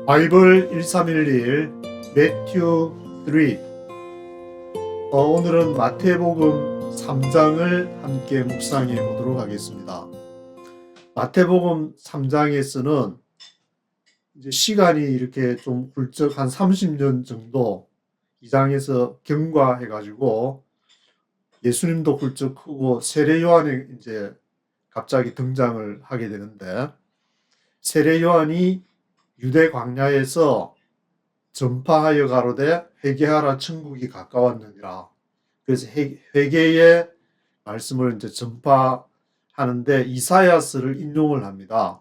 바이블 1311 매튜 3. 오늘은 마태복음 3장을 함께 묵상해 보도록 하겠습니다. 마태복음 3장에서는 이제 시간이 이렇게 좀 훌쩍 한 30년 정도 이 장에서 경과해 가지고 예수님도 훌쩍 크고 세례 요한이 이제 갑자기 등장을 하게 되는데, 세례 요한이 유대 광야에서 전파하여 가로되 회개하라 천국이 가까웠느니라. 그래서 회개의 말씀을 이제 전파하는데 이사야스를 인용을 합니다.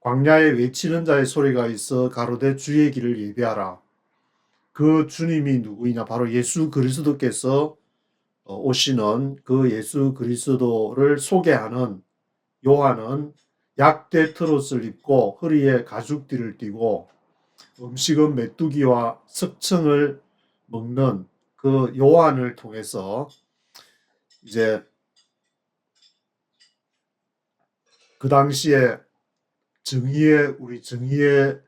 광야에 외치는 자의 소리가 있어 가로되 주의 길을 예비하라. 그 주님이 누구이냐? 바로 예수 그리스도께서 오시는 그 예수 그리스도를 소개하는 요한은 약대 트롯을 입고 허리에 가죽띠를 띠고 음식은 메뚜기와 석청을 먹는 그 요한을 통해서 이제 그 당시에 우리 정의의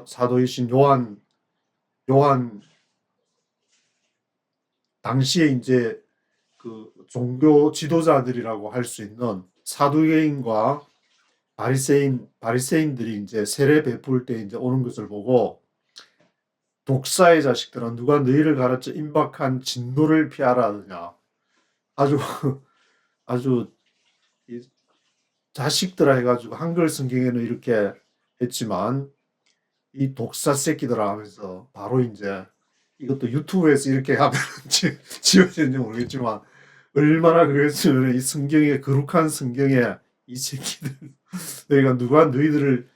사도이신 요한 당시에 이제 그 종교 지도자들이라고 할 수 있는 사두개인과 바리새인들이 이제 세례 베풀 때 이제 오는 것을 보고, 독사의 자식들아 누가 너희를 가르쳐 임박한 진노를 피하라 하느냐. 아주 아주 자식들아 해가지고 한글 성경에는 이렇게 했지만 이 독사 새끼들아 하면서 바로 이제 이것도 유튜브에서 이렇게 하면 지워지는지 모르겠지만 얼마나 그랬으면 이 성경에, 거룩한 성경에 이 새끼들 너희가 누가 너희를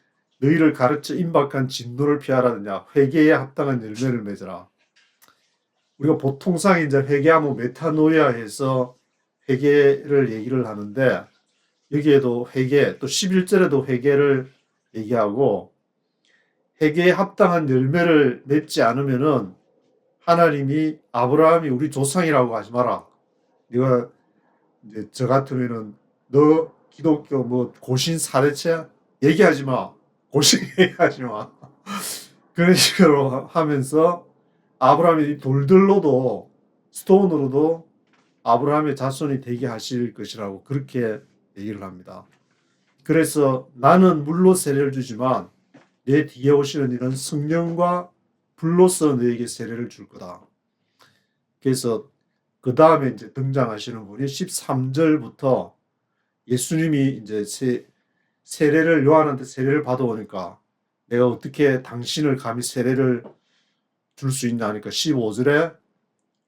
가르쳐 임박한 진노를 피하라느냐. 회개에 합당한 열매를 맺으라. 우리가 보통상 이제 회개하면 메타노이아 해서 회개를 얘기를 하는데, 여기에도 회개, 또 11절에도 회개를 얘기하고, 회개에 합당한 열매를 맺지 않으면은 하나님이 아브라함이 우리 조상이라고 하지 마라. 네가 이제 저 같으면은 너 기독교 뭐 고신 사례체 얘기하지 마. 고신 얘기하지 마. 그런 식으로 하면서 아브라함이 돌들로도, 스톤으로도 아브라함의 자손이 되게 하실 것이라고 그렇게 얘기를 합니다. 그래서 나는 물로 세례를 주지만 내 뒤에 오시는 이는 성령과 불로서 너에게 세례를 줄 거다. 그래서 그 다음에 이제 등장하시는 분이 13절부터 예수님이 이제 세례를, 요한한테 세례를 받아오니까 내가 어떻게 당신을 감히 세례를 줄 수 있냐 하니까 15절에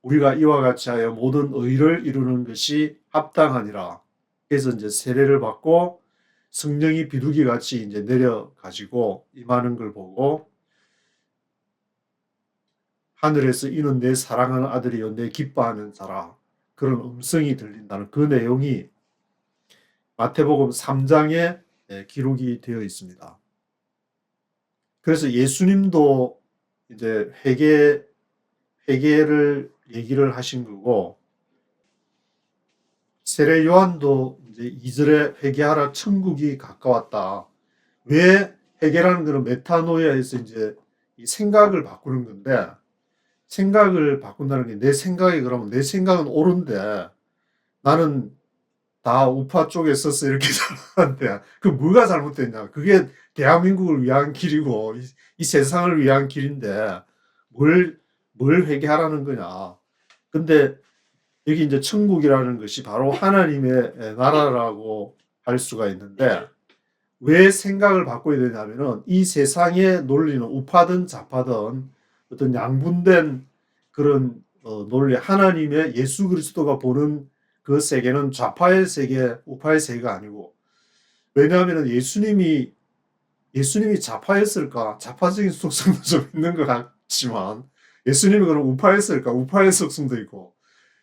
우리가 이와 같이 하여 모든 의를 이루는 것이 합당하니라. 그래서 이제 세례를 받고 성령이 비둘기 같이 이제 내려가지고 임하는 걸 보고, 하늘에서 이는 내 사랑하는 아들이요 내 기뻐하는 자라, 그런 음성이 들린다는 그 내용이 마태복음 3장에 기록이 되어 있습니다. 그래서 예수님도 이제 회개를 얘기를 하신 거고, 세례 요한도 이제 2절에 회개하라 천국이 가까웠다. 왜 회개라는 것은 메타노이아에서 이제 이 생각을 바꾸는 건데, 생각을 바꾼다는 게 내 생각이, 그러면 내 생각은 옳은데 나는 다 우파 쪽에 있었어 이렇게 잘하는데 그 뭐가 잘못됐냐. 그게 대한민국을 위한 길이고 이 세상을 위한 길인데 뭘 회개하라는 거냐. 근데 여기 이제 천국이라는 것이 바로 하나님의 나라라고 할 수가 있는데, 왜 생각을 바꿔야 되냐면은 이 세상의 논리는 우파든 좌파든 어떤 양분된 그런 논리, 하나님의 예수 그리스도가 보는 그 세계는 좌파의 세계, 우파의 세계가 아니고, 왜냐하면 예수님이 좌파였을까? 좌파적인 속성도 좀 있는 것 같지만, 예수님이 그럼 우파였을까? 우파의 속성도 있고.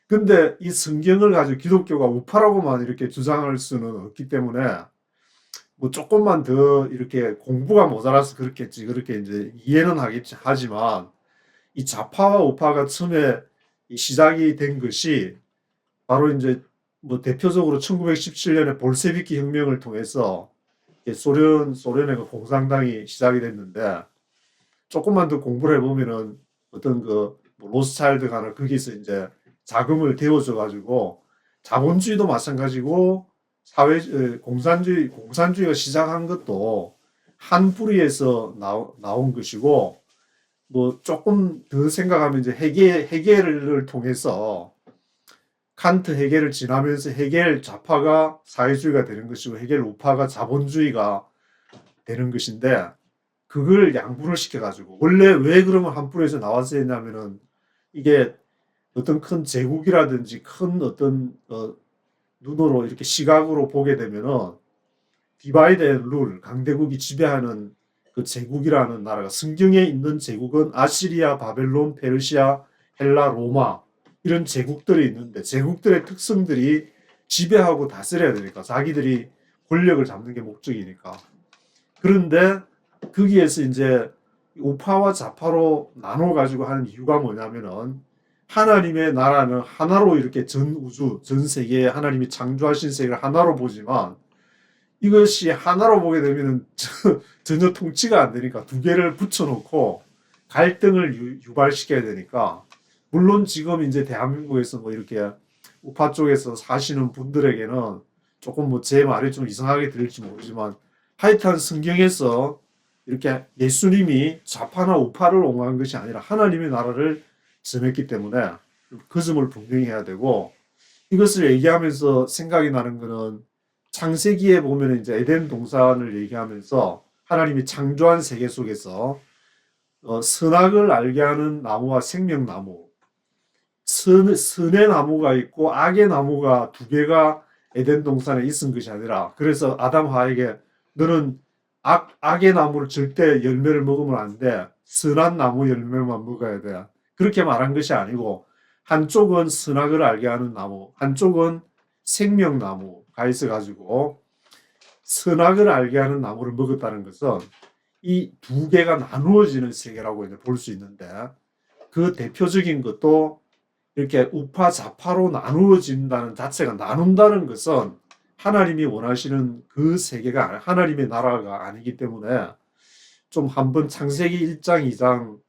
근데 이 성경을 가지고 기독교가 우파라고만 이렇게 주장할 수는 없기 때문에 뭐 조금만 더 이렇게 공부가 모자라서 그렇겠지, 그렇게 이제 이해는 하겠지. 하지만 이 좌파와 우파가 처음에 이 시작이 된 것이 바로 이제 뭐 대표적으로 1917년에 볼세비키 혁명을 통해서 소련의 그 공산당이 시작이 됐는데 조금만 더 공부를 해보면은 어떤 그뭐 로스차일드가 나 거기서 이제 자금을 데워줘 가지고 자본주의도 마찬가지고 공산주의가 시작한 것도 한 뿌리에서 나온 것이고 뭐 조금 더 생각하면 이제 헤겔을 통해서 칸트 헤겔을 지나면서 헤겔 좌파가 사회주의가 되는 것이고 헤겔 우파가 자본주의가 되는 것인데 그걸 양분을 시켜가지고 원래 왜 그러면 한 뿌리에서 나왔어야 했냐면은 이게 어떤 큰 제국이라든지 큰 어떤 눈으로 이렇게 시각으로 보게 되면은 디바이드 앤 룰 강대국이 지배하는 그 제국이라는 나라가 성경에 있는 제국은 아시리아, 바벨론, 페르시아, 헬라, 로마 이런 제국들이 있는데 제국들의 특성들이 지배하고 다스려야 되니까 자기들이 권력을 잡는 게 목적이니까 그런데 거기에서 이제 우파와 좌파로 나눠 가지고 하는 이유가 뭐냐면은 하나님의 나라는 하나로 이렇게 전 우주, 전 세계에 하나님이 창조하신 세계를 하나로 보지만 이것이 하나로 보게 되면은 전혀 통치가 안 되니까 두 개를 붙여놓고 갈등을 유발시켜야 되니까 물론 지금 이제 대한민국에서 뭐 이렇게 우파 쪽에서 사시는 분들에게는 조금 뭐 제 말이 좀 이상하게 들릴지 모르지만 하여튼 성경에서 이렇게 예수님이 좌파나 우파를 옹호한 것이 아니라 하나님의 나라를 전했기 때문에 그 점을 분명히 해야 되고 이것을 얘기하면서 생각이 나는 거는 창세기에 보면 이제 에덴 동산을 얘기하면서 하나님이 창조한 세계 속에서 선악을 알게 하는 나무와 생명나무, 선의 나무가 있고 악의 나무가 두 개가 에덴 동산에 있은 것이 아니라 그래서 아담 하에게 너는 악의 나무를 절대 열매를 먹으면 안 돼. 선한 나무 열매만 먹어야 돼. 그렇게 말한 것이 아니고 한쪽은 선악을 알게 하는 나무, 한쪽은 생명나무가 있어가지고 선악을 알게 하는 나무를 먹었다는 것은 이 두 개가 나누어지는 세계라고 이제 볼 수 있는데 그 대표적인 것도 이렇게 우파 좌파로 나누어진다는 자체가 나눈다는 것은 하나님이 원하시는 그 세계가 하나님의 나라가 아니기 때문에 좀 한번 창세기 1장 2장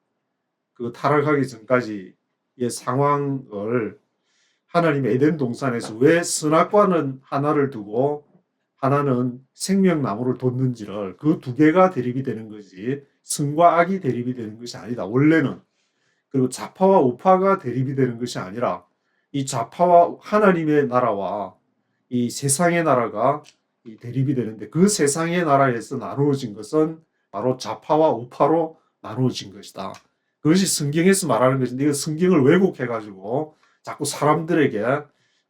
그 타락하기 전까지의 상황을 하나님의 에덴 동산에서 왜 선악과는 하나를 두고 하나는 생명나무를 뒀는지를 그 두 개가 대립이 되는 거지 선과 악이 대립이 되는 것이 아니다. 원래는 그리고 좌파와 우파가 대립이 되는 것이 아니라 이 좌파와 하나님의 나라와 이 세상의 나라가 이 대립이 되는데 그 세상의 나라에서 나누어진 것은 바로 좌파와 우파로 나누어진 것이다. 그것이 성경에서 말하는 것인데 이거 성경을 왜곡해가지고 자꾸 사람들에게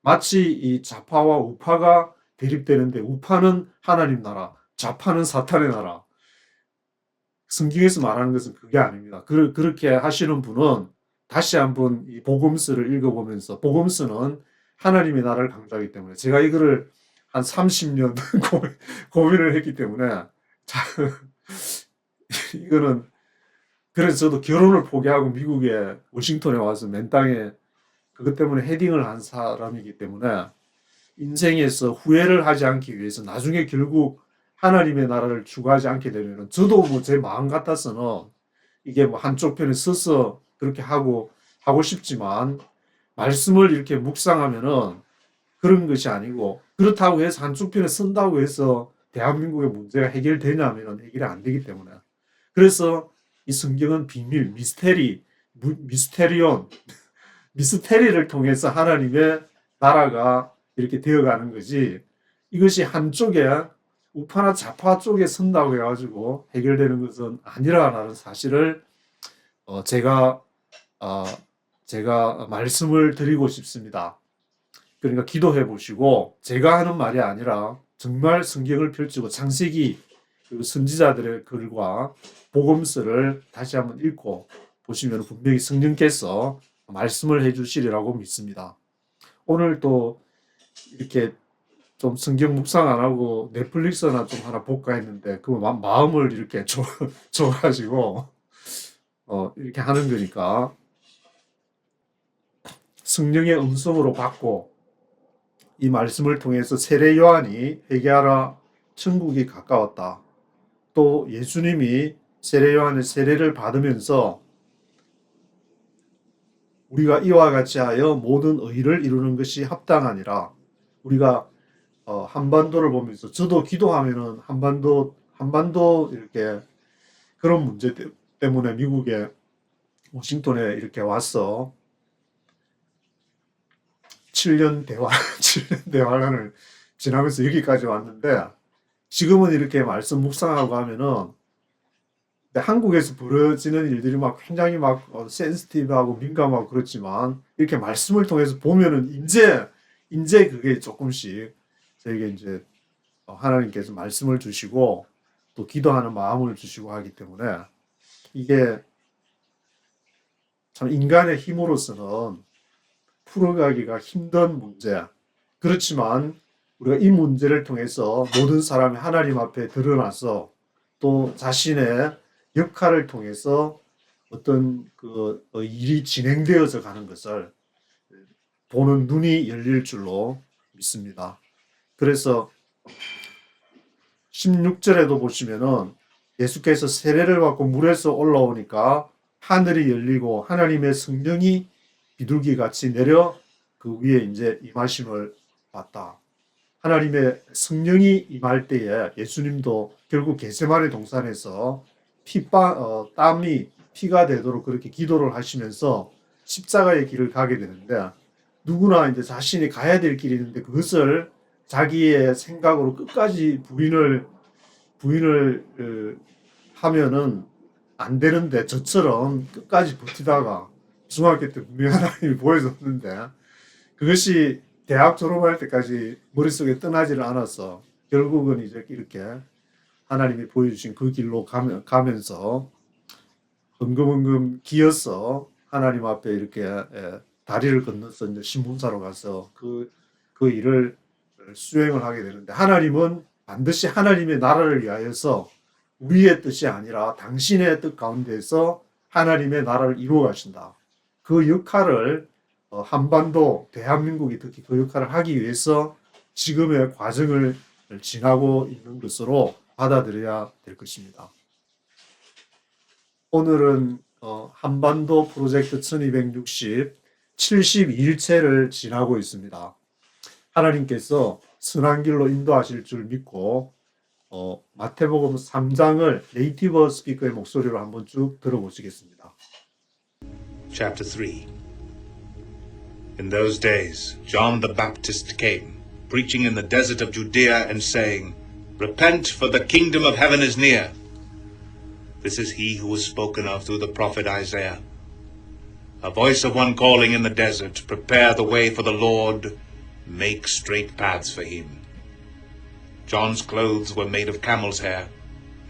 마치 이 좌파와 우파가 대립되는데 우파는 하나님 나라, 좌파는 사탄의 나라. 성경에서 말하는 것은 그게 아닙니다. 그렇게 하시는 분은 다시 한번 이 복음서를 읽어보면서 복음서는 하나님의 나라를 강조하기 때문에 제가 이거를 한 30년 고민을 했기 때문에 이거는 그래서 저도 결혼을 포기하고 미국에 워싱턴에 와서 맨 땅에 그것 때문에 헤딩을 한 사람이기 때문에 인생에서 후회를 하지 않기 위해서 나중에 결국 하나님의 나라를 추구하지 않게 되면은 저도 뭐 제 마음 같아서는 이게 뭐 한쪽 편에 서서 그렇게 하고 싶지만 말씀을 이렇게 묵상하면은 그런 것이 아니고 그렇다고 해서 한쪽 편에 선다고 해서 대한민국의 문제가 해결되냐면은 해결이 안 되기 때문에 그래서 이 성경은 비밀, 미스테리온, 미스테리를 통해서 하나님의 나라가 이렇게 되어가는 거지 이것이 한쪽에 우파나 좌파 쪽에 선다고 해가지고 해결되는 것은 아니라는 사실을 제가 말씀을 드리고 싶습니다. 그러니까 기도해 보시고 제가 하는 말이 아니라 정말 성경을 펼치고 창세기 그리고 선지자들의 글과 복음서를 다시 한번 읽고 보시면 분명히 성령께서 말씀을 해주시리라고 믿습니다. 오늘 또 이렇게 좀 성경 묵상 안 하고 넷플릭스나 좀 하나 볼까 했는데 그 마음을 이렇게 줘가지고 이렇게 하는 거니까 성령의 음성으로 받고 이 말씀을 통해서 세례 요한이 회개하라 천국이 가까웠다. 또 예수님이 세례 요한의 세례를 받으면서 우리가 이와 같이 하여 모든 의를 이루는 것이 합당하니라. 우리가 한반도를 보면서 저도 기도하면은 한반도 이렇게 그런 문제 때문에 미국에 워싱턴에 이렇게 와서 7년 대화 7년 대화관을 지나면서 여기까지 왔는데 지금은 이렇게 말씀 묵상하고 하면은 한국에서 벌어지는 일들이 막 굉장히 막 센시티브하고 민감하고 그렇지만 이렇게 말씀을 통해서 보면은 이제 그게 조금씩 저에게 이제 하나님께서 말씀을 주시고 또 기도하는 마음을 주시고 하기 때문에 이게 참 인간의 힘으로서는 풀어가기가 힘든 문제. 그렇지만 우리가 이 문제를 통해서 모든 사람이 하나님 앞에 드러나서 또 자신의 역할을 통해서 어떤 그 일이 진행되어져 가는 것을 보는 눈이 열릴 줄로 믿습니다. 그래서 16절에도 보시면은 예수께서 세례를 받고 물에서 올라오니까 하늘이 열리고 하나님의 성령이 비둘기 같이 내려 그 위에 이제 임하심을 봤다. 하나님의 성령이 임할 때에 예수님도 결국 겟세마네 동산에서 땀이 피가 되도록 그렇게 기도를 하시면서 십자가의 길을 가게 되는데 누구나 이제 자신이 가야 될 길이 있는데 그것을 자기의 생각으로 끝까지 부인을 하면은 안 되는데 저처럼 끝까지 버티다가 중학교 때 분명히 하나님이 보여줬는데 그것이 대학 졸업할 때까지 머릿속에 떠나지를 않아서 결국은 이제 이렇게 하나님이 보여주신 그 길로 가면서 흥금흥금 기어서 하나님 앞에 이렇게 다리를 건너서 이제 신문사로 가서 그 일을 수행을 하게 되는데 하나님은 반드시 하나님의 나라를 위하여서 우리의 뜻이 아니라 당신의 뜻 가운데서 하나님의 나라를 이루어 가신다. 그 역할을 한반도 대한민국이 특히 그 역할을 하기 위해서 지금의 과정을 지나고 있는 것으로 받아들여야 될 것입니다. 오늘은 한반도 프로젝트 1260 72일째를 지나고 있습니다. 하나님께서 선한 길로 인도하실 줄 믿고 마태복음 3장을 네이티브 스피커의 목소리로 한번 쭉 들어보시겠습니다. Chapter 3. In those days, John the Baptist came, preaching in the desert of Judea and saying, Repent, for the kingdom of heaven is near. This is he who was spoken of through the prophet Isaiah. A voice of one calling in the desert, Prepare the way for the Lord, make straight paths for him. John's clothes were made of camel's hair,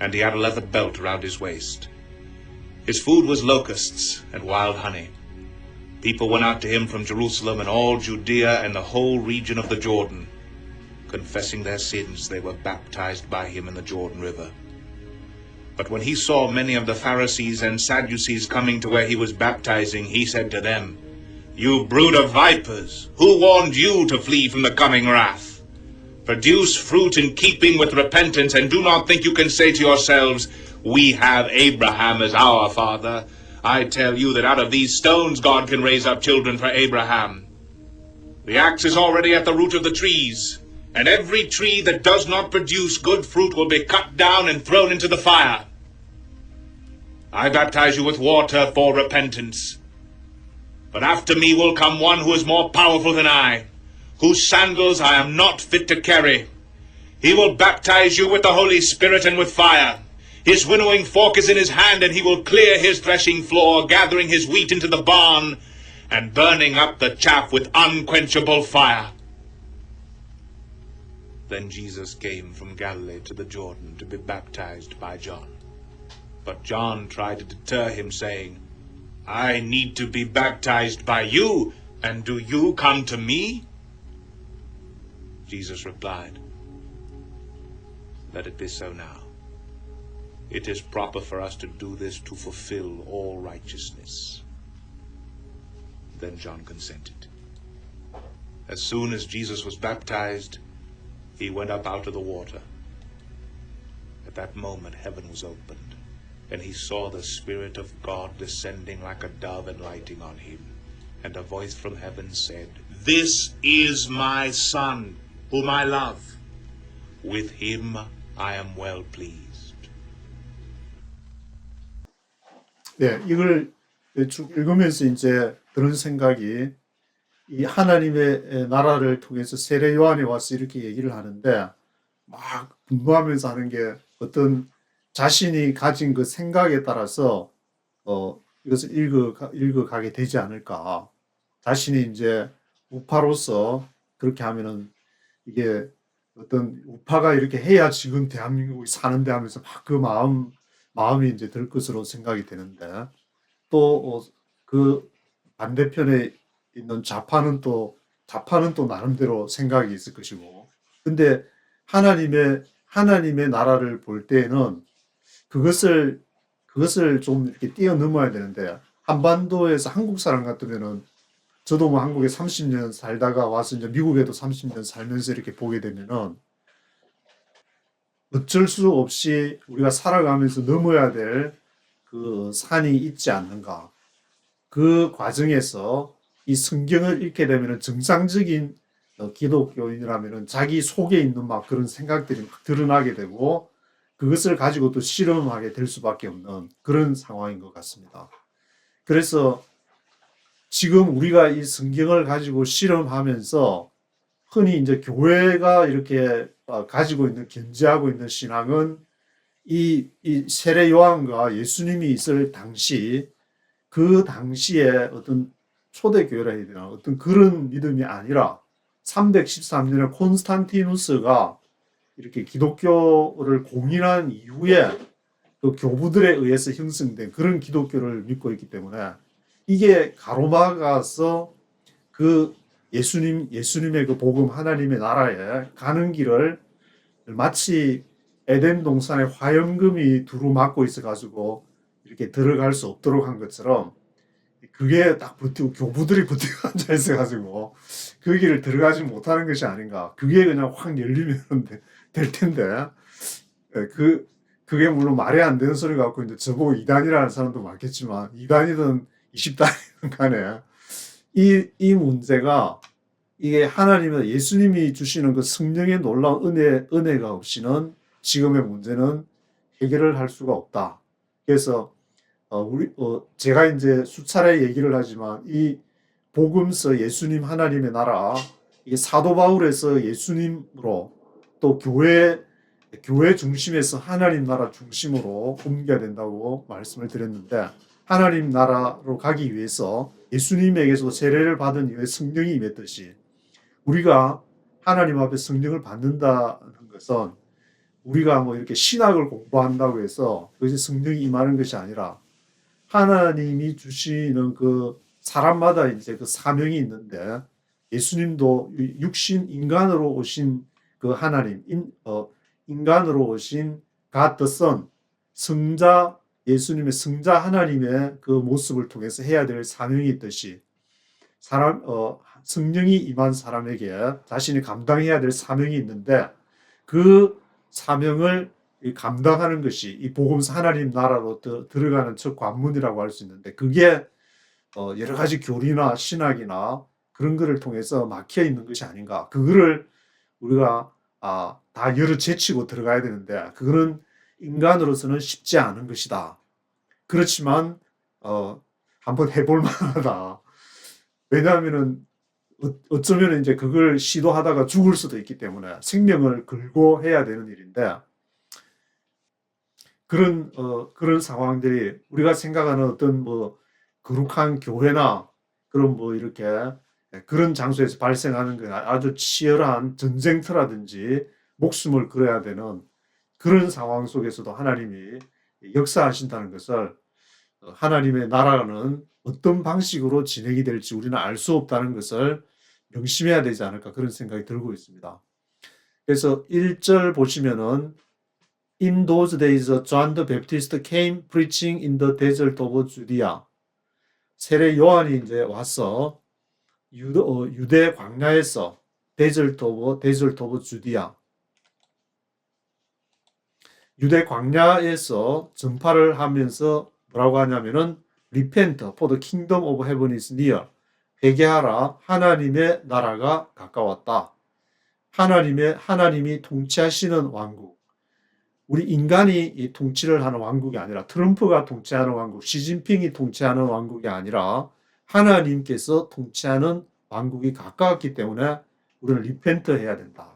and he had a leather belt around his waist. His food was locusts and wild honey. People went out to him from Jerusalem and all Judea and the whole region of the Jordan. Confessing their sins, they were baptized by him in the Jordan River. But when he saw many of the Pharisees and Sadducees coming to where he was baptizing, he said to them, You brood of vipers, who warned you to flee from the coming wrath? Produce fruit in keeping with repentance, and do not think you can say to yourselves, We have Abraham as our father. I tell you that out of these stones God can raise up children for Abraham. The axe is already at the root of the trees, and every tree that does not produce good fruit will be cut down and thrown into the fire. I baptize you with water for repentance. But after me will come one who is more powerful than I, whose sandals I am not fit to carry. He will baptize you with the Holy Spirit and with fire. His winnowing fork is in his hand, and he will clear his threshing floor, gathering his wheat into the barn, and burning up the chaff with unquenchable fire. Then Jesus came from Galilee to the Jordan to be baptized by John. But John tried to deter him, saying, I need to be baptized by you, and do you come to me? Jesus replied, Let it be so now. It is proper for us to do this to fulfill all righteousness. Then John consented. As soon as Jesus was baptized, he went up out of the water. At that moment heaven was opened, and he saw the Spirit of God descending like a dove and lighting on him. And a voice from heaven said, This is my Son, whom I love. With him I am well pleased. 네, 이걸 쭉 읽으면서 이제 드는 생각이 이 하나님의 나라를 통해서 세례 요한이 와서 이렇게 얘기를 하는데 막 분노하면서 하는 게 어떤 자신이 가진 그 생각에 따라서 이것을 읽어가게 되지 않을까. 자신이 이제 우파로서 그렇게 하면은 이게 어떤 우파가 이렇게 해야 지금 대한민국이 사는데 하면서 막 그 마음이 이제 들 것으로 생각이 되는데 또 그 반대편에 있는 좌파는 또 나름대로 생각이 있을 것이고 근데 하나님의 나라를 볼 때에는 그것을 좀 이렇게 뛰어넘어야 되는데 한반도에서 한국 사람 같으면은 저도 뭐 한국에 30년 살다가 와서 이제 미국에도 30년 살면서 이렇게 보게 되면은 어쩔 수 없이 우리가 살아가면서 넘어야 될 그 산이 있지 않는가. 그 과정에서 이 성경을 읽게 되면은 정상적인 기독교인이라면은 자기 속에 있는 막 그런 생각들이 막 드러나게 되고 그것을 가지고 또 실험하게 될 수밖에 없는 그런 상황인 것 같습니다. 그래서 지금 우리가 이 성경을 가지고 실험하면서 흔히 이제 교회가 이렇게 가지고 있는 견지하고 있는 신앙은 이 세례 요한과 예수님이 있을 당시 그 당시에 어떤 초대교회라 해야 되나 어떤 그런 믿음이 아니라 313년에 콘스탄티누스가 이렇게 기독교를 공인한 이후에 그 교부들에 의해서 형성된 그런 기독교를 믿고 있기 때문에 이게 가로막아서 그 예수님의 그 복음 하나님의 나라에 가는 길을 마치 에덴 동산에 화염금이 두루막고 있어가지고 이렇게 들어갈 수 없도록 한 것처럼 그게 딱 버티고 교부들이 버티고 앉아 있어가지고 그 길을 들어가지 못하는 것이 아닌가. 그게 그냥 확 열리면 될 텐데 그게 물론 말이 안 되는 소리 같고 이제 저보고 이단이라는 사람도 많겠지만 이단이든 20단이든 간에 이 문제가 이게 하나님의 예수님이 주시는 그 성령의 놀라운 은혜가 없이는 지금의 문제는 해결을 할 수가 없다. 그래서 제가 이제 수차례 얘기를 하지만 이 복음서 예수님 하나님의 나라 이게 사도 바울에서 예수님으로 또 교회 중심에서 하나님 나라 중심으로 옮겨야 된다고 말씀을 드렸는데 하나님 나라로 가기 위해서 예수님에게서 세례를 받은 이후에 성령이 임했듯이 우리가 하나님 앞에 성령을 받는다는 것은 우리가 뭐 이렇게 신학을 공부한다고 해서 그것이 성령이 임하는 것이 아니라 하나님이 주시는 그 사람마다 이제 그 사명이 있는데 예수님도 육신 인간으로 오신 그 하나님 인간으로 오신 God the Son 성자 예수님의 성자 하나님의 그 모습을 통해서 해야 될 사명이 있듯이 성령이 임한 사람에게 자신이 감당해야 될 사명이 있는데 그 사명을 감당하는 것이 이 복음서 하나님 나라로 들어가는 첫 관문이라고 할 수 있는데 그게 여러 가지 교리나 신학이나 그런 거를 통해서 막혀 있는 것이 아닌가. 그거를 우리가 다 열어 제치고 들어가야 되는데 그거는 인간으로서는 쉽지 않은 것이다. 그렇지만 한번 해볼 만하다. 왜냐하면은 어쩌면 이제 그걸 시도하다가 죽을 수도 있기 때문에 생명을 걸고 해야 되는 일인데 그런 상황들이 우리가 생각하는 어떤 뭐 거룩한 교회나 그런 뭐 이렇게 그런 장소에서 발생하는 그 아주 치열한 전쟁터라든지 목숨을 걸어야 되는 그런 상황 속에서도 하나님이 역사하신다는 것을 하나님의 나라는 어떤 방식으로 진행이 될지 우리는 알 수 없다는 것을 명심해야 되지 않을까 그런 생각이 들고 있습니다. 그래서 1절 보시면은 In those days John the Baptist came preaching in the desert of Judea. 세례 요한이 이제 와서 유대 광야에서 desert of Judea. 유대 광야에서 전파를 하면서 뭐라고 하냐면은 Repent, for the kingdom of heaven is near. 회개하라, 하나님의 나라가 가까웠다. 하나님이 통치하시는 왕국. 우리 인간이 이 통치를 하는 왕국이 아니라 트럼프가 통치하는 왕국, 시진핑이 통치하는 왕국이 아니라 하나님께서 통치하는 왕국이 가까웠기 때문에 우리는 리펜트 해야 된다.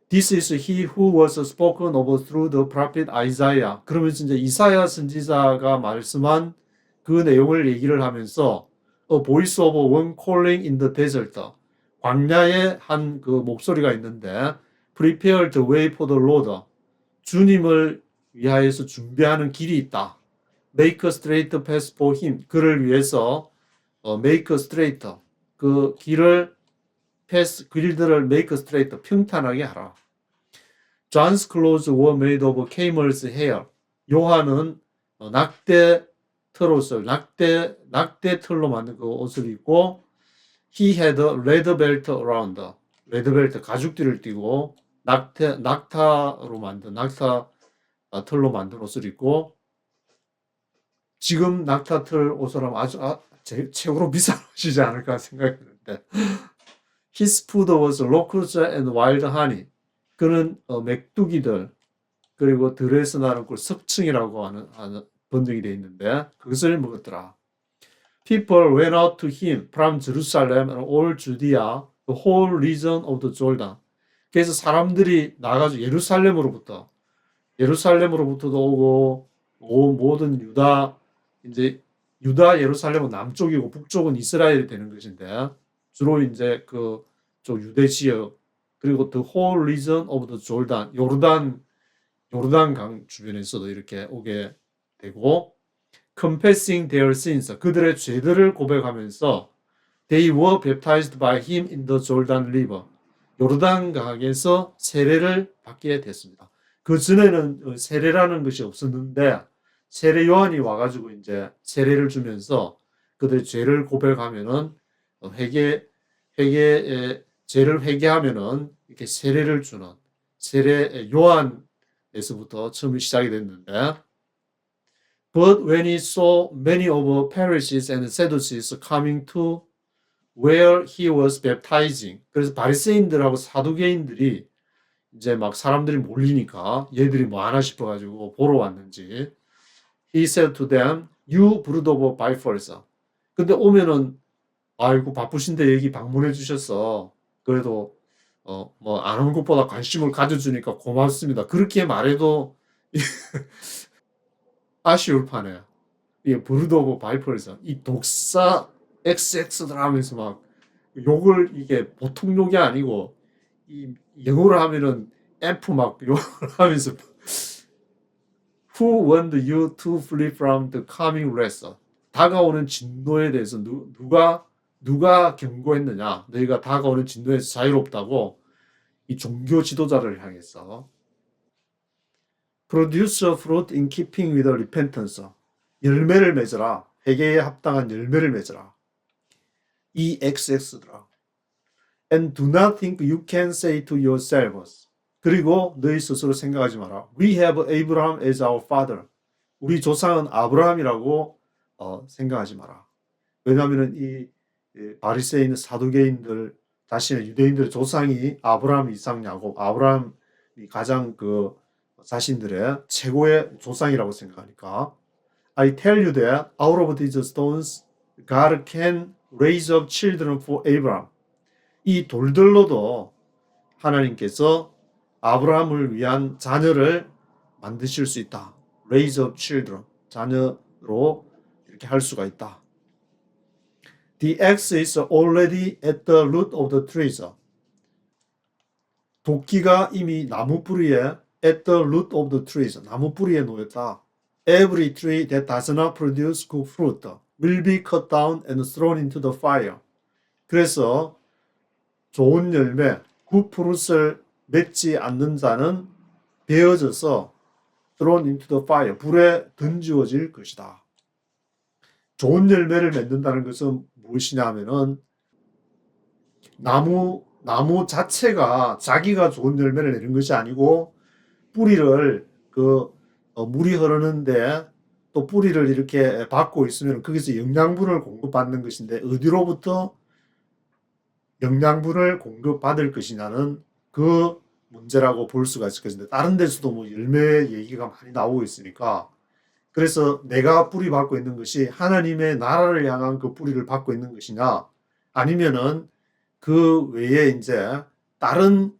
This is he who was spoken of through the prophet Isaiah. 그러면서 이제 이사야 선지자가 말씀한 그 내용을 얘기를 하면서 A voice of one calling in the desert. 광야에 한 그 목소리가 있는데 Prepare the way for the Lord. 주님을 위하여서 준비하는 길이 있다. Make a straight path for him. 그를 위해서 make a straight. 그 길을 길들을 make straight. 평탄하게 하라. John's clothes were made of camel's hair. 요한은 낙대 털옷을 낙대 털로 만든 그 옷을 입고 he had a red belt around. 레드 벨트 가죽띠를 띠고 낙타로 만든 낙타 털로 만든 옷을 입고 지금 낙타 털 옷을 하면 아주 최고로 비싼 옷이지 않을까 생각이 드는데 His food was locusts and wild honey. 그는 맥두기들 그리고 들에서 나는 걸 석층이라고 하는 번역이 되어 있는데 그것을 먹었더라. People went out to him from Jerusalem and all Judea, the whole region of the Jordan. 그래서 사람들이 나가서 예루살렘으로부터도 오고 모든 유다 예루살렘은 남쪽이고 북쪽은 이스라엘이 되는 것인데 주로 이제 그쪽 유대 지역 그리고 the whole region of the Jordan 요르단강 주변에서도 이렇게 오게 되고 confessing their sins 그들의 죄들을 고백하면서 they were baptized by him in the Jordan River 요르단강에서 세례를 받게 됐습니다. 그 전에는 세례라는 것이 없었는데 세례 요한이 와가지고 이제 세례를 주면서 그들의 죄를 고백하면은 죄를 회개하면은 이렇게 세례를 주는 세례 요한에서부터 처음 시작이 됐는데 But when he saw many of Pharisees and Sadducees coming to where he was baptizing 그래서 바리새인들하고 사두개인들이 이제 막 사람들이 몰리니까 얘들이 뭐 하나 싶어가지고 보러 왔는지 He said to them, You brood of vipers. 근데 오면은 아이고 바쁘신데 여기 방문해 주셔서 그래도 뭐 안 온 것보다 관심을 가져주니까 고맙습니다. 그렇게 말해도 아쉬울 판에 이 브루드 오브 바이퍼에서 이 독사 XX들 하면서 막 욕을 이게 보통 욕이 아니고 이 영어로 하면은 F 막 욕을 하면서 Who warned you to flee from the coming wrath? 다가오는 진노에 대해서 누가 경고했느냐? 너희가 다가오는 진노에서 자유롭다고 이 종교 지도자를 향해서 Produce a fruit in keeping with repentance. 열매를 맺으라. 회개에 합당한 열매를 맺으라. 이 XX더라. And do not think you can say to yourselves. 그리고 너희 스스로 생각하지 마라. We have Abraham as our father. 우리 조상은 아브라함이라고 생각하지 마라. 왜냐하면 이 바리새인 사두개인들 자신의 유대인들의 조상이 아브라함, 이삭, 야곱, 아브라함이 가장 그 자신들의 최고의 조상이라고 생각하니까 I tell you that out of these stones God can raise up children for Abraham. 이 돌들로도 하나님께서 아브라함을 위한 자녀를 만드실 수 있다. Raise up children. 자녀로 이렇게 할 수가 있다. The axe is already at the root of the trees. 도끼가 이미 나무 뿌리에 at the root of the trees. 나무 뿌리에 놓였다. Every tree that does not produce good fruit will be cut down and thrown into the fire. 그래서 좋은 열매, good fruit을 맺지 않는 자는 베어져서 thrown into the fire. 불에 던지어질 것이다. 좋은 열매를 맺는다는 것은 무엇이냐 하면은 나무 자체가 자기가 좋은 열매를 내는 것이 아니고 뿌리를 물이 흐르는데 또 뿌리를 이렇게 받고 있으면 거기서 영양분을 공급받는 것인데 어디로부터 영양분을 공급받을 것이냐는 그 문제라고 볼 수가 있을 것인데 다른 데서도 뭐 열매 얘기가 많이 나오고 있으니까 그래서 내가 뿌리 받고 있는 것이 하나님의 나라를 향한 그 뿌리를 받고 있는 것이냐 아니면은 그 외에 이제 다른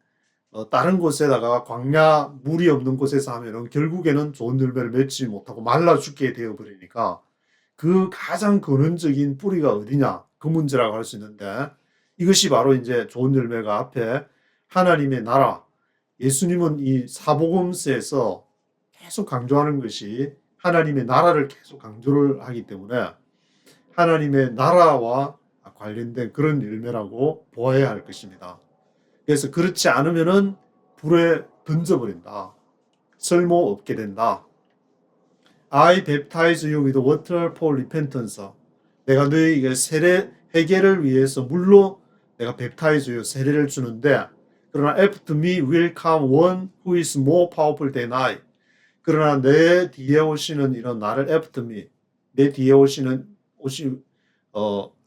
곳에다가 광야 물이 없는 곳에서 하면은 결국에는 좋은 열매를 맺지 못하고 말라 죽게 되어 버리니까 그 가장 근원적인 뿌리가 어디냐 그 문제라고 할 수 있는데 이것이 바로 이제 좋은 열매가 앞에 하나님의 나라 예수님은 이 사복음서에서 계속 강조하는 것이 하나님의 나라를 계속 강조를 하기 때문에 하나님의 나라와 관련된 그런 열매라고 보아야 할 것입니다. 그래서 그렇지 않으면은 불에 던져버린다. 쓸모없게 된다. I baptize you with water for repentance. 내가 너희에게 회개를 위해서 물로 내가 baptize you 세례를 주는데 그러나 after me will come one who is more powerful than I. 그러나 내 뒤에 오시는 이런 나를 after me 내 뒤에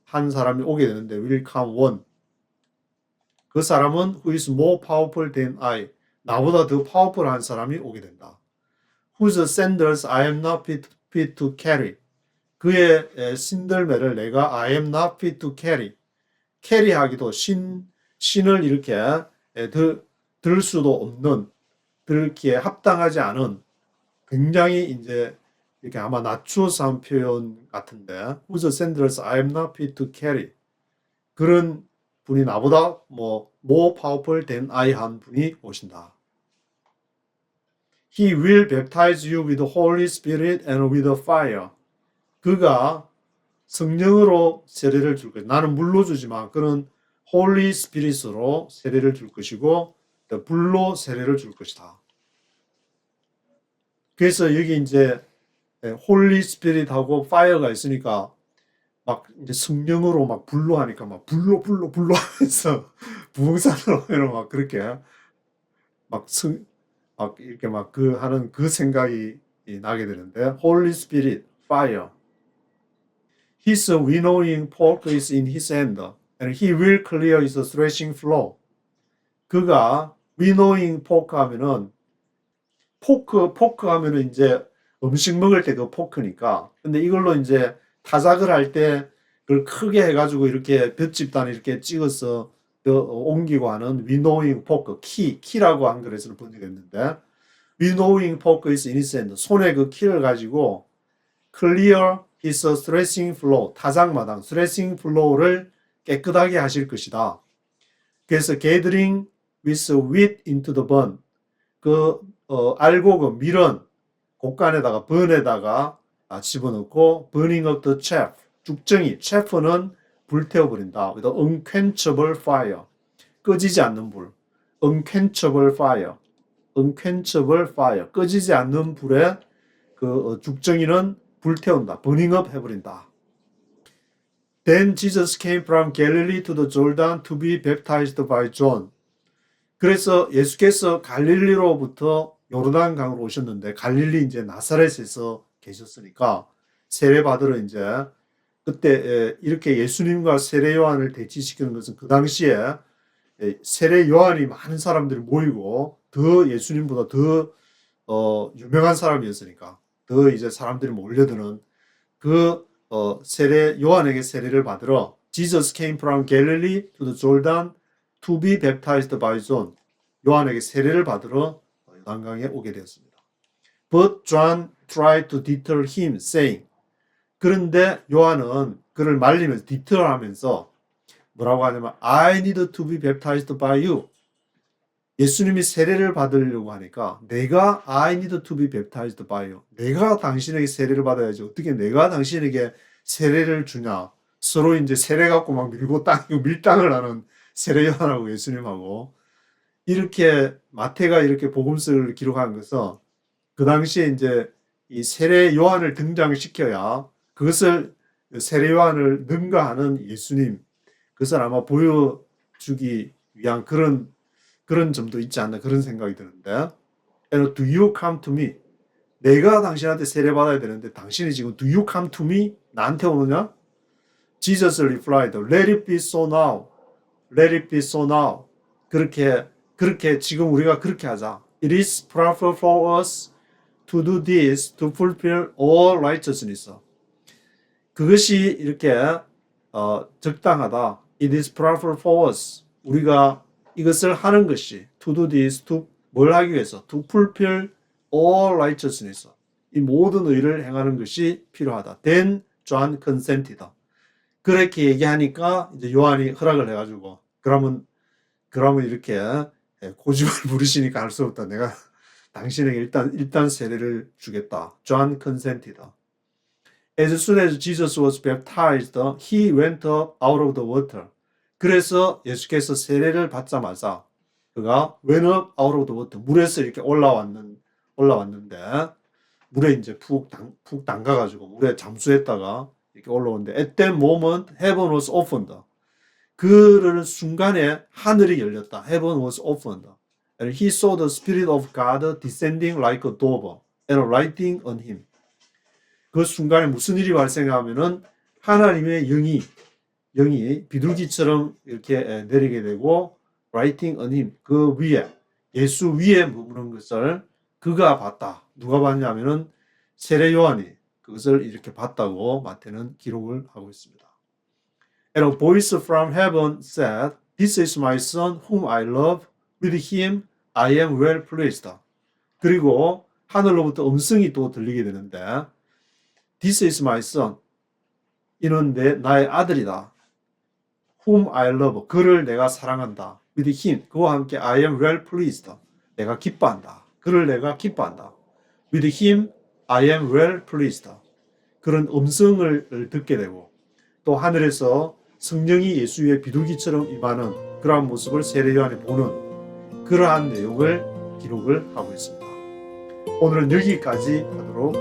한 사람이 오게 되는데 will come one 그 사람은 who is more powerful than I 나보다 더 파워풀한 사람이 오게 된다. Whose sandals I am not fit to carry 그의 신들매를 내가 I am not fit to carry 캐리하기도 신을 이렇게 들 수도 없는 들기에 합당하지 않은 굉장히 이제 이렇게 아마 낮추어서 한 표현 같은데 whose sandals I am not fit to carry 그런 분이 나보다 more powerful than I 한 분이 오신다. He will baptize you with the Holy Spirit and with the fire. 그가 성령으로 세례를 줄 것이다. 나는 물로 주지만 그는 Holy Spirit으로 세례를 줄 것이고 불로 세례를 줄 것이다. 그래서 여기 이제 Holy Spirit하고 fire가 있으니까 막 이제 성령으로 막 불로 하니까 막 불로 하면서 부흥산으로 하면 막 그렇게 막 이렇게 막 하는 그 생각이 나게 되는데 Holy Spirit, fire. His winnowing fork is in his hand, and he will clear his threshing floor. 그가 winnowing fork 하면은 포크 하면은 이제 음식 먹을 때 그 포크니까. 근데 이걸로 이제 타작을 할 때 그걸 크게 해가지고 이렇게 볏짚단에 이렇게 찍어서 옮기고 하는 winnowing fork, 키라고 한글에서는 번역했는데 winnowing fork is in his hand. 손에 그 키를 가지고 clear his threshing floor, 타작마당, threshing floor를 깨끗하게 하실 것이다. 그래서 gathering with wheat into the barn. 알곡은 밀은 곡간에다가 번에다가 집어넣고 burning up the chaff. 죽정이, chaff는 불태워버린다. with unquenchable fire. 꺼지지 않는 불. unquenchable fire. unquenchable fire. 꺼지지 않는 불에 죽정이는 불태운다. burning up 해버린다. Then Jesus came from Galilee to the Jordan to be baptized by John. 그래서 예수께서 갈릴리로부터 요르단강으로 오셨는데 갈릴리 이제 나사렛에서 계셨으니까 세례 받으러 이제 그때 이렇게 예수님과 세례 요한을 대치시키는 것은 그 당시에 세례 요한이 많은 사람들이 모이고 더 예수님보다 더 유명한 사람이었으니까 더 이제 사람들이 몰려드는 세례 요한에게 세례를 받으러 Jesus came from Galilee to the Jordan to be baptized by John. 요한에게 세례를 받으러 요단강에 오게 되었습니다. But John tried to deter him, saying. 그런데 요한은 그를 말리면서 디터하면서 뭐라고 하냐면 I need to be baptized by you. 예수님이 세례를 받으려고 하니까 내가 I need to be baptized by you. 내가 당신에게 세례를 받아야지. 어떻게 내가 당신에게 세례를 주냐. 서로 이제 세례 갖고 막 밀당을 하는 세례 요한하고 예수님하고 이렇게 마태가 이렇게 복음서를 기록한 것은 그 당시에 이제 이 세례 요한을 등장시켜야 그것을 세례 요한을 능가하는 예수님 그것을 아마 보여주기 위한 그런 점도 있지 않나 그런 생각이 드는데 And do you come to me? 내가 당신한테 세례받아야 되는데 당신이 지금 do you come to me? 나한테 오느냐? Jesus replied, let it be so now. Let it be so now. 그렇게 지금 우리가 그렇게 하자. It is proper for us to do this to fulfill all righteousness. 그것이 이렇게 적당하다. It is proper for us. 우리가 이것을 하는 것이 to do this, to 뭘 하기 위해서 to fulfill all righteousness. 이 모든 의를 행하는 것이 필요하다. Then John consented. 그렇게 얘기하니까 이제 요한이 허락을 해가지고 그러면 이렇게 고집을 부리시니까 할 수 없다. 내가 당신에게 일단 세례를 주겠다. John consented. As soon as Jesus was baptized, he went up out of the water. 그래서 예수께서 세례를 받자마자 그가 went up out of the water. 물에서 이렇게 올라왔는데 물에 이제 푹 담가가지고 물에 잠수했다가 이렇게 올라오는데 at that moment heaven was opened. 그러는 순간에 하늘이 열렸다. Heaven was opened. And he saw the Spirit of God descending like a dove and alighting on him. 그 순간에 무슨 일이 발생하면은 하나님의 영이 비둘기처럼 이렇게 내리게 되고 alighting on him. 그 위에 예수 위에 머무는 것을 그가 봤다. 누가 봤냐면은 세례 요한이 그것을 이렇게 봤다고 마태는 기록을 하고 있습니다. And a voice from heaven said, This is my son whom I love. With him I am well pleased. 그리고 하늘로부터 음성이 또 들리게 되는데 This is my son. 이는 나의 아들이다. Whom I love. 그를 내가 사랑한다. With him. 그와 함께 I am well pleased. 내가 기뻐한다. 그를 내가 기뻐한다. With him I am well pleased. 그런 음성을 듣게 되고 또 하늘에서 성령이 예수 위에 비둘기처럼 임하는 그러한 모습을 세례 요한이 보는 그러한 내용을 기록을 하고 있습니다. 오늘은 여기까지 하도록